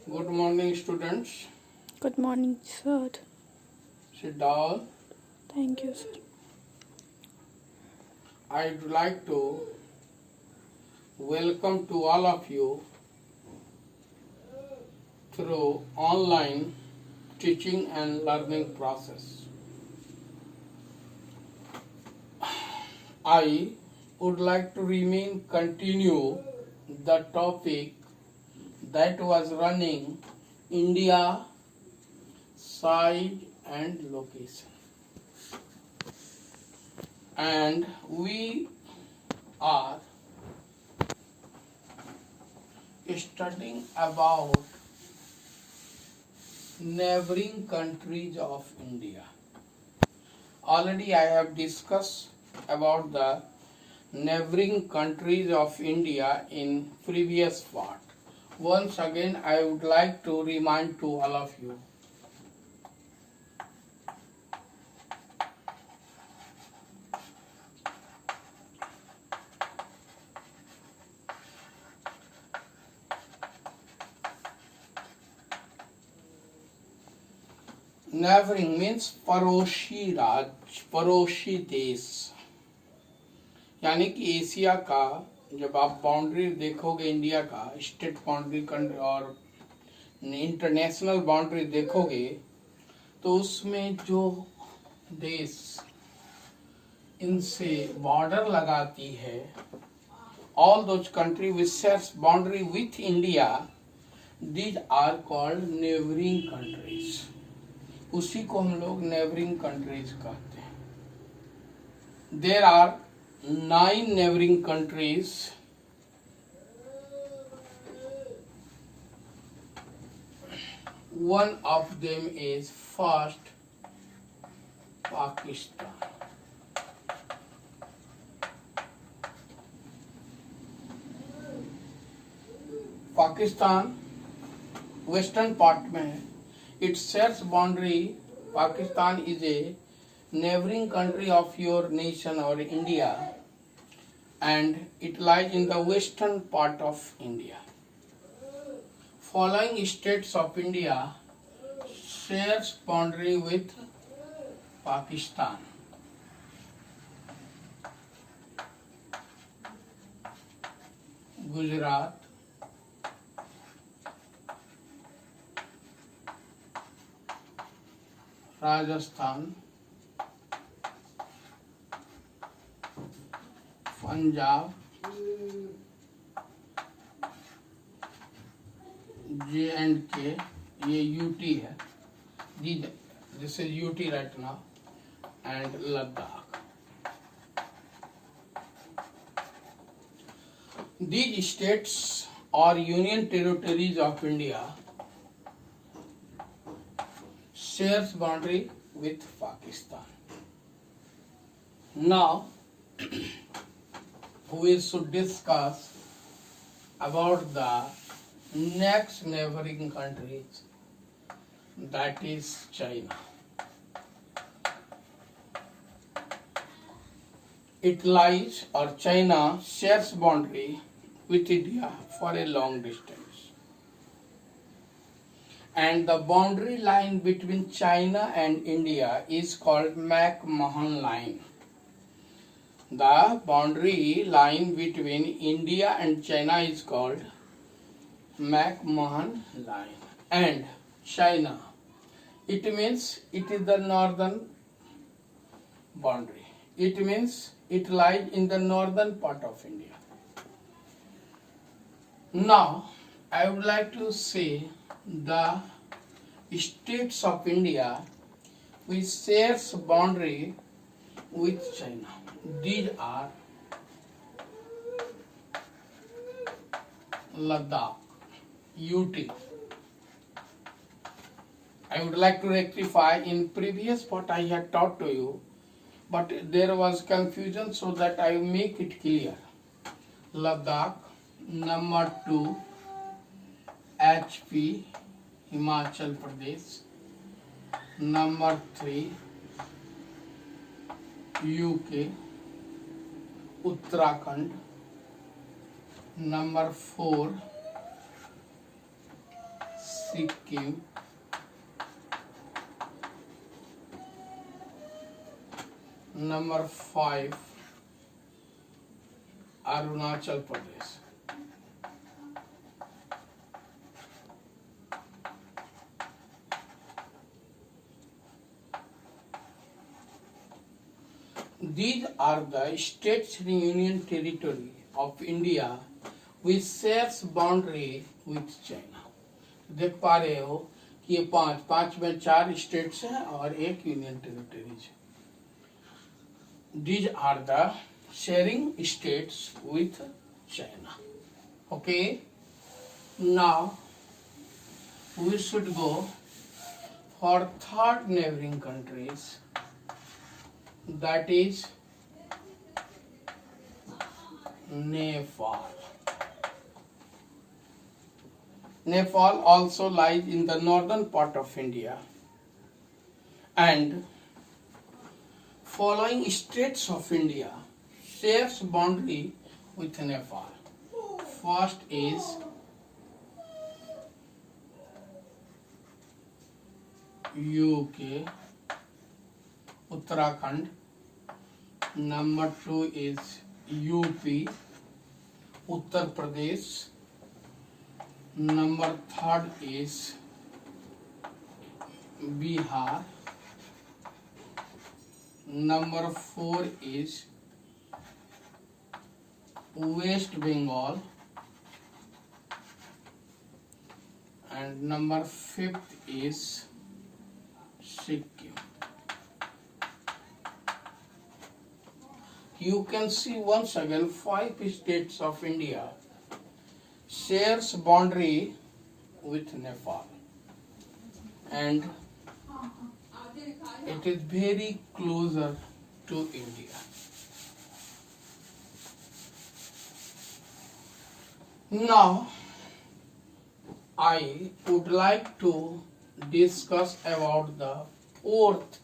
Good morning, students. Good morning, sir. Sit down. Thank you, sir. I'd like to welcome to all of you through online teaching and learning process. I would like to continue the topic that was running India, size and location. And we are studying about neighboring countries of India. Already I have discussed about the neighboring countries of India in previous part. Once again I would like to remind to all of you. Neighbouring means पड़ोसी राज्य, पड़ोसी देश, यानी कि Asia का जब आप boundary देखोगे इंडिया का स्टेट बाउंड्री और इंटरनेशनल बाउंड्री देखोगे तो उसमें जो देश इनसे बॉर्डर लगाती है, all those country which shares boundary with India, these are called neighbouring countries. उसी को हम लोग नेबरिंग कंट्रीज कहते हैं। There are 9 neighbouring countries. One of them is first Pakistan. Pakistan western part में है। It shares boundary. Pakistan is a neighboring country of your nation or India, and it lies in the western part of India. Following states of India shares boundary with Pakistan. Gujarat, Rajasthan, Punjab, J&K, ये UT है, this is UT right now, and Ladakh. These states or union territories of India shares boundary with Pakistan. Now we should discuss about the next neighboring countries, that is China. It lies, or China shares boundary with India for a long distance. And the boundary line between China and India is called McMahon line. The boundary line between India and China is called McMahon line. And China, it means it is the northern boundary. It means it lies in the northern part of India. Now, I would like to say the states of India which shares boundary with China. These are Ladakh, UT. I would like to rectify, in previous part I had taught to you, but there was confusion, so that I make it clear. Ladakh, number 2, HP, Himachal Pradesh, number 3, UK, Uttarakhand, number 4, Sikkim, number 5 Arunachal Pradesh. These are the states in Union Territory of India which shares boundary with China. देख पा रहे हो कि ये पांच में 4 states हैं और एक यूनियन टेरिटरीज है. These are the sharing states with China. Okay. Now we should go for third neighboring countries, that is Nepal. Nepal also lies in the northern part of India, and following states of India shares boundary with Nepal. First is UK, Uttarakhand. Number 2 is UP, Uttar Pradesh. Number 3 is Bihar. Number 4 is West Bengal. And number 5 is Sikkim. You can see once again 5 states of India shares boundary with Nepal, and it is very closer to India. Now I would like to discuss about the fourth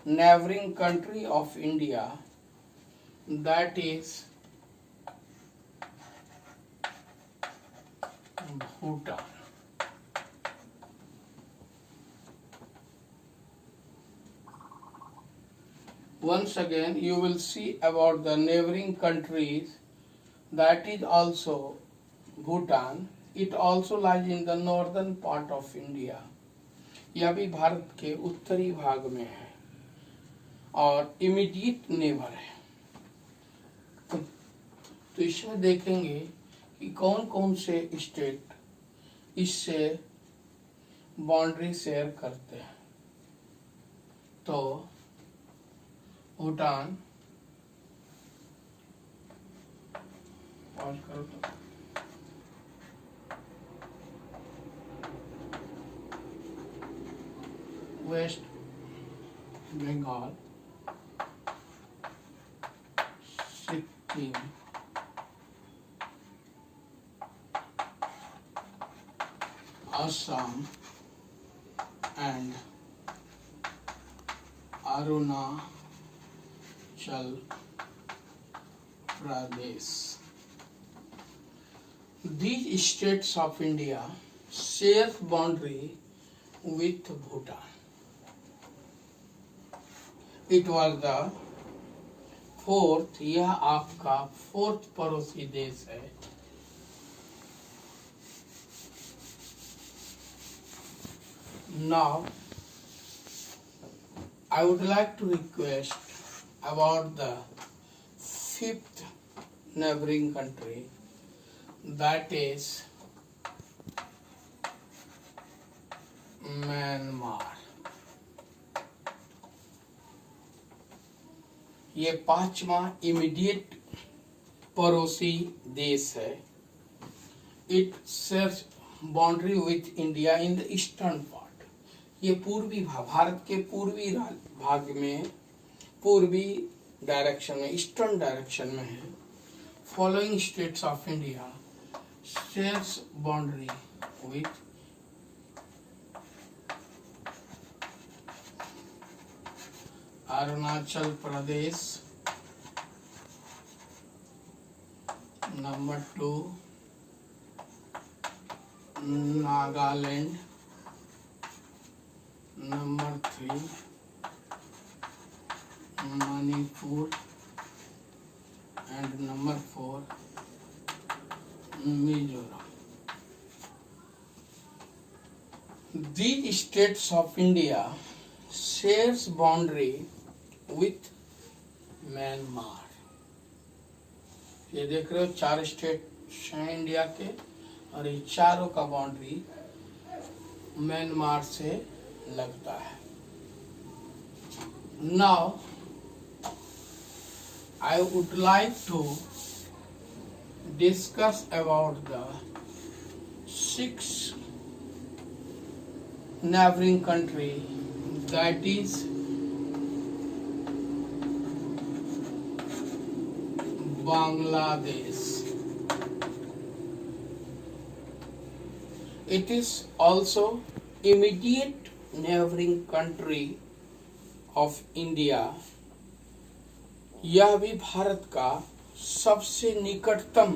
neighboring country of India, that is Bhutan. Once again you will see about the neighboring countries, that is also Bhutan. It also lies in the northern part of India. यह भी भारत के उत्तरी भाग में है और immediate neighbour है. तो इसमें देखेंगे कि कौन कौन से स्टेट इससे बाउंड्री शेयर करते हैं. तो भूटान, पॉज करो तो, West Bengal, Sikkim, Assam and Arunachal Pradesh. These states of India share boundary with Bhutan. It was the fourth, यह आपका फोर्थ पड़ोसी देश है. Now, I would like to request about the fifth neighboring country, that is Myanmar. ये पांचवा immediate पड़ोसी देश है. It shares boundary with India in the eastern part. ये पूर्वी भाग, भारत के पूर्वी भाग में, पूर्वी डायरेक्शन में, ईस्टर्न डायरेक्शन में है. Following states of India shares boundary with Arunachal Pradesh, number 2 Nagaland, number 3 Manipur, and number 4 Mizoram. These states of India shares boundary with Myanmar. ये देख रहे हो 4 स्टेट हैं इंडिया के और ये चारों का बाउंड्री म्यांमार से लगता है। Now I would like to discuss about the 6 neighboring country, that is Bangladesh. It is also immediate neighboring country of India. यह भी भारत का सबसे निकटतम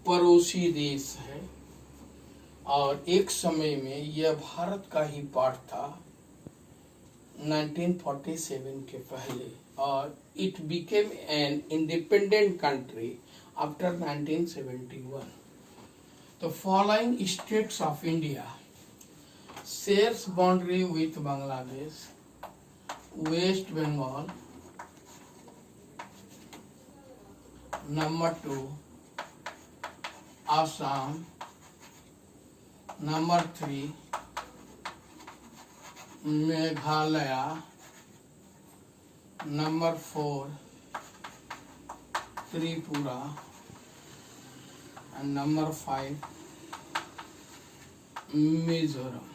पड़ोसी देश है और एक समय में यह भारत का ही पार्ट था 1947 के पहले और it became an independent country after 1971. The following states of India shares boundary with Bangladesh: West Bengal, number 2 Assam, number 3 Meghalaya, number 4 Tripura, and number 5 Mizoram.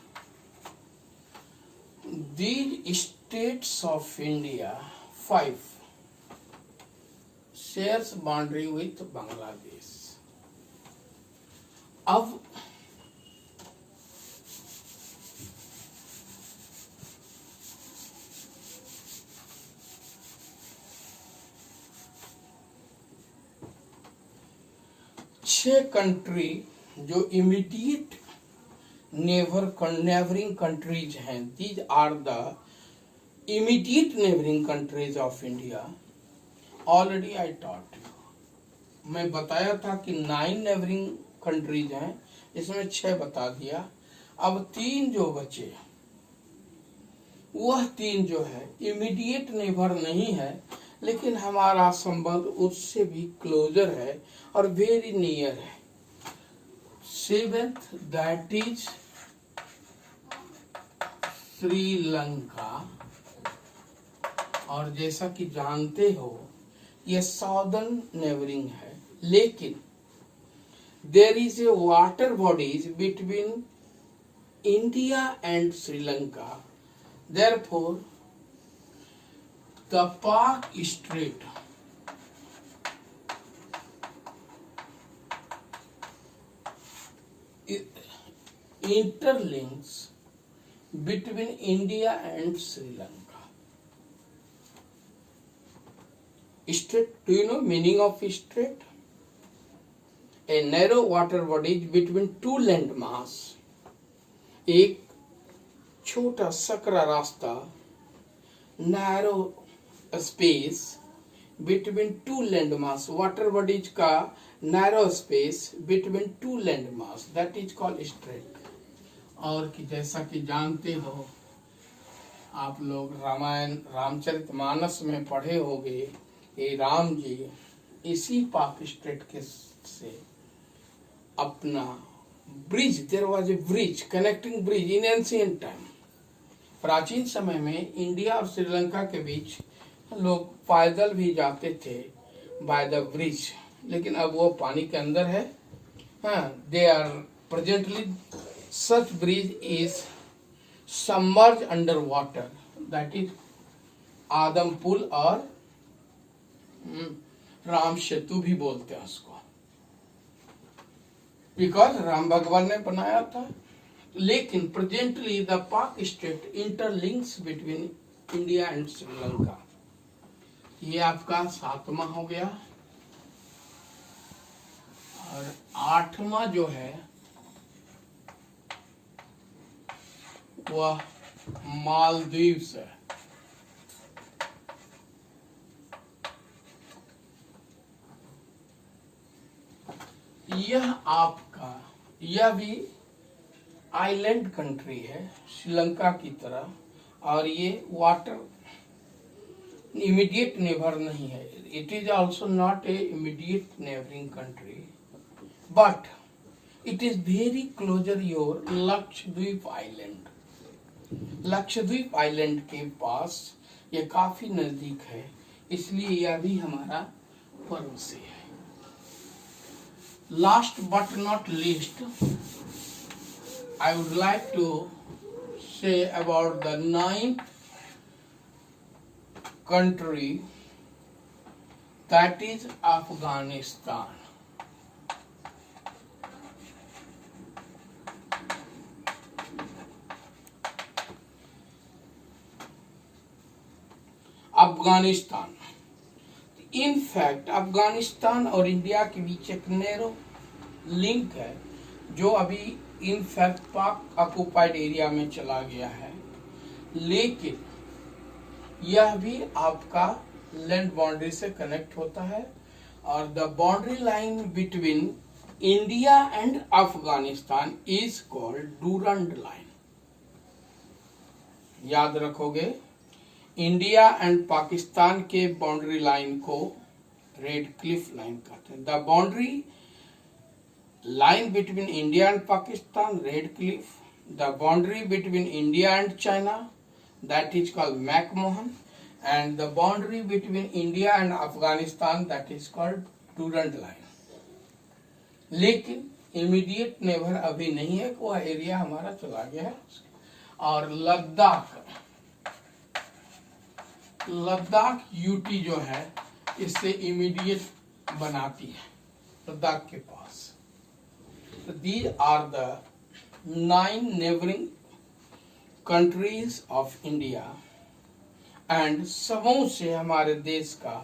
These states of India 5 shares boundary with Bangladesh. अब छह country जो immediate neighbouring countries हैं, these are the immediate neighbouring countries of India. Already I taught you, मैं बताया था कि 9 neighbouring countries हैं, इसमें 6 बता दिया। अब 3 जो बचे, वह 3 जो है इमीडिएट नेबर नहीं है, लेकिन हमारा संबंध उससे भी क्लोजर है और वेरी नियर है। 7th दैट इज श्रीलंका, और जैसा कि जानते हो ये साउदर्न नेबरिंग है, लेकिन there is a water bodies between India and Sri Lanka, therefore the Pak Strait interlinks between India and Sri Lanka. Strait, do you know meaning of strait? A narrow water body between 2 landmass. एक छोटा सकरा रास्ता, narrow space between 2 landmass, water bodies का narrow space between 2 landmass, that is called strait. और कि जैसा कि जानते हो आप लोग, रामायण रामचरितमानस में पढ़े होंगे, ये राम जी इसी पाक स्ट्रेट के से अपना bridge, there was a bridge, connecting bridge in ancient time. प्राचीन समय में इंडिया और श्रीलंका के बीच लोग पैदल भी जाते थे बाय द ब्रिज, लेकिन अब वो पानी के अंदर है। They are presently such bridge is submerge under water, that is Adam पुल और राम सेतु भी बोलते हैं उसको, बिकॉज राम भगवान ने बनाया था। लेकिन प्रेजेंटली द पाक state इंटरलिंक्स between India and Sri Lanka. ये आपका 7वां हो गया और 8 8वां जो है वह मालदीव्स है। यह भी आइलैंड कंट्री है श्रीलंका की तरह, और ये वाटर इमीडिएट नेबर नहीं है। It is also not a immediate neighbouring country, but it is very closer your Lakshadweep island. Lakshadweep island के पास ये काफी नजदीक है, इसलिए यह भी हमारा पड़ोसी है। Last but not least, I would like to say about the 9th country, that is Afghanistan. Afghanistan. In fact Afghanistan और इंडिया के बीच एक नैरो लिंक है, जो अभी इन फैक्ट पाक ऑक्युपाइड एरिया में चला गया है, लेकिन यह भी आपका लैंड बाउंड्री से कनेक्ट होता है। और the boundary line between India and Afghanistan is called Durand line. याद रखोगे, इंडिया एंड पाकिस्तान के बाउंड्री लाइन को रेड क्लिफ लाइन कहते हैं। The boundary line between India and Pakistan, red Cliff. The boundary between India and China, that is called McMahon, and the boundary between India and Afghanistan, that is called Durand line. लेकिन immediate neighbour अभी नहीं है, वो area हमारा चला गया है। और लद्दाख यूटी जो है, इससे इमीडिएट बनाती है लद्दाख के पास। These are the 9 neighboring countries of India, and सबों से हमारे देश का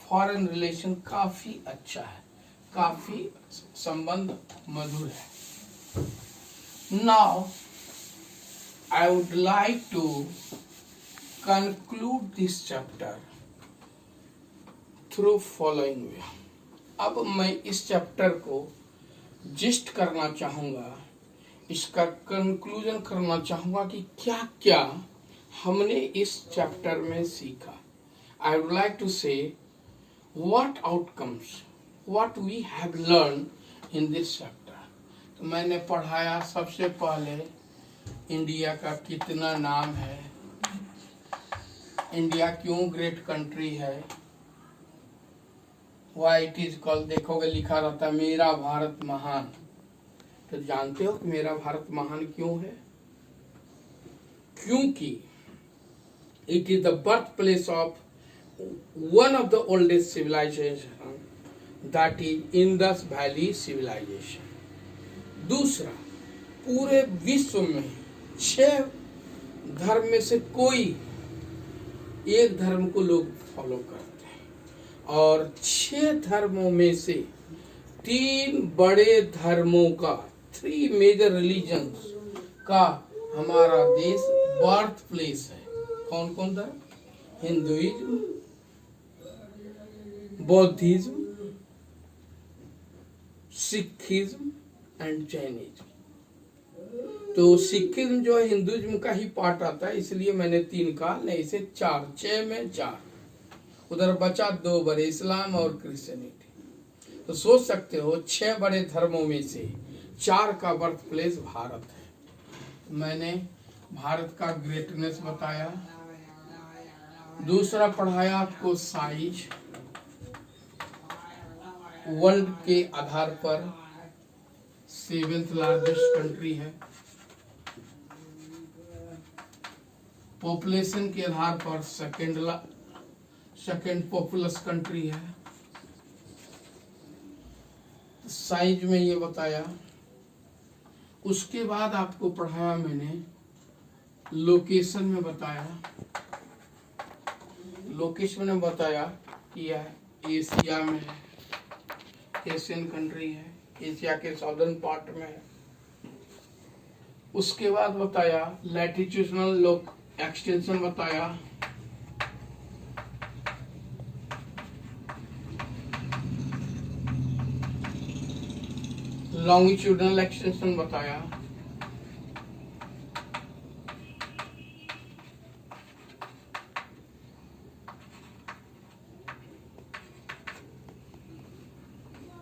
फॉरेन रिलेशन काफी अच्छा है, काफी संबंध मधुर है। Now I would like to conclude this chapter through following way. अब मैं इस चैप्टर को जिस्ट करना चाहूंगा, इसका कंक्लूजन करना चाहूंगा कि क्या क्या हमने इस चैप्टर में सीखा। I would like to say what outcomes, what we have learned in this chapter. तो मैंने पढ़ाया सबसे पहले इंडिया का कितना नाम है, इंडिया क्यों ग्रेट कंट्री है, वाई इट इज कॉल्ड। देखोगे लिखा रहता है मेरा भारत महान, तो जानते हो कि मेरा भारत महान क्यों है? क्योंकि it is the birth place of one of the oldest civilisation, that is Indus valley civilisation. दूसरा, पूरे विश्व में 6 धर्म में से कोई एक धर्म को लोग फॉलो करते हैं, और 6 धर्मों में से 3 बड़े धर्मों का, 3 मेजर रिलीजन्स का हमारा देश बर्थ प्लेस है। कौन कौन धर्म? Hinduism, बौद्धिज्म, Sikhism and Jainism. तो सिखिज्म जो है हिंदुइज्म का ही पार्ट आता है, इसलिए मैंने 3 कहा, नहीं इसे 4, 6 में 4, उधर बचा 2 बड़े, इस्लाम और क्रिश्चियनिटी। तो सोच सकते हो 6 बड़े धर्मों में से 4 का बर्थ प्लेस भारत है। मैंने भारत का ग्रेटनेस बताया। दूसरा पढ़ाया आपको साइज, वर्ल्ड के आधार पर 7th लार्जेस्ट कंट्री है। पॉपुलेशन के आधार पर सेकंड पॉपुलस कंट्री है। साइज में ये बताया। उसके बाद आपको पढ़ाया मैंने लोकेशन में बताया। लोकेशन में बताया कि यह एशिया में है, एशियन कंट्री है। एशिया के साउदर्न पार्ट में है। उसके बाद बताया लैटिट्यूडनल एक्सटेंशन बताया, लॉन्गिट्यूडनल एक्सटेंशन बताया,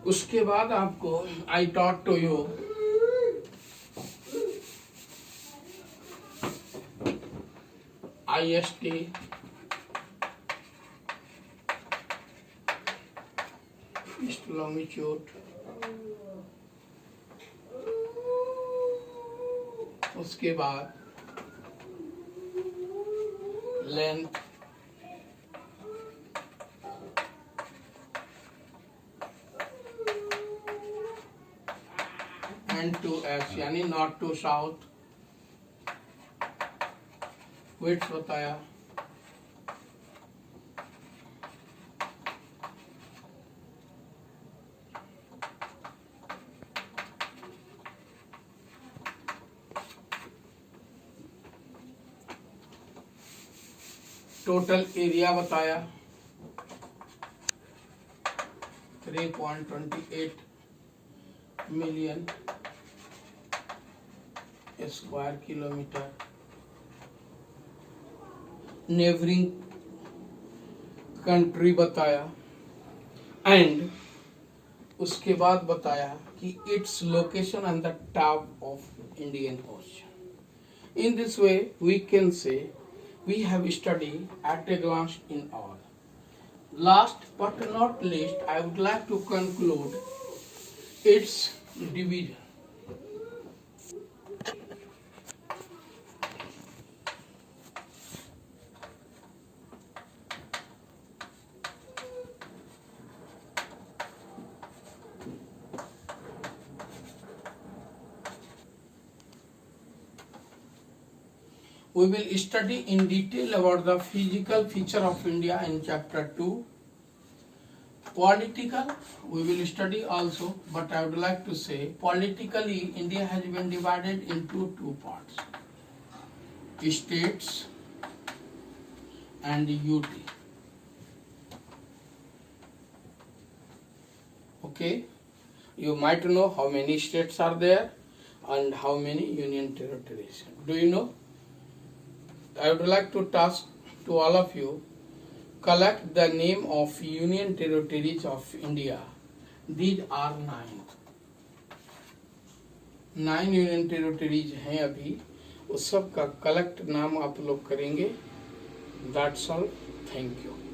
उसके बाद आपको I taught to you IST, east longitude, उसके बाद लेंथ, एंड टू एस यानी नॉर्थ टू साउथ, विड्थ बताया, टोटल एरिया बताया 3.28 million square kilometre. Neighbouring country बताया एंड उसके बाद बताया कि its location on the top of Indian ocean. In this way we can say we have studied at a glance in all. Last but not least, I would like to conclude its division. We will study in detail about the physical feature of India in chapter 2. Political, we will study also, but I would like to say politically India has been divided into two parts, states and UT. Okay, you might know how many states are there and how many union territories. Do you know? I would like to task to all of you, collect the name of union territories of India. These are 9 union territories हैं अभी, उस सब का collect नाम आप लोग करेंगे। That's all. Thank you.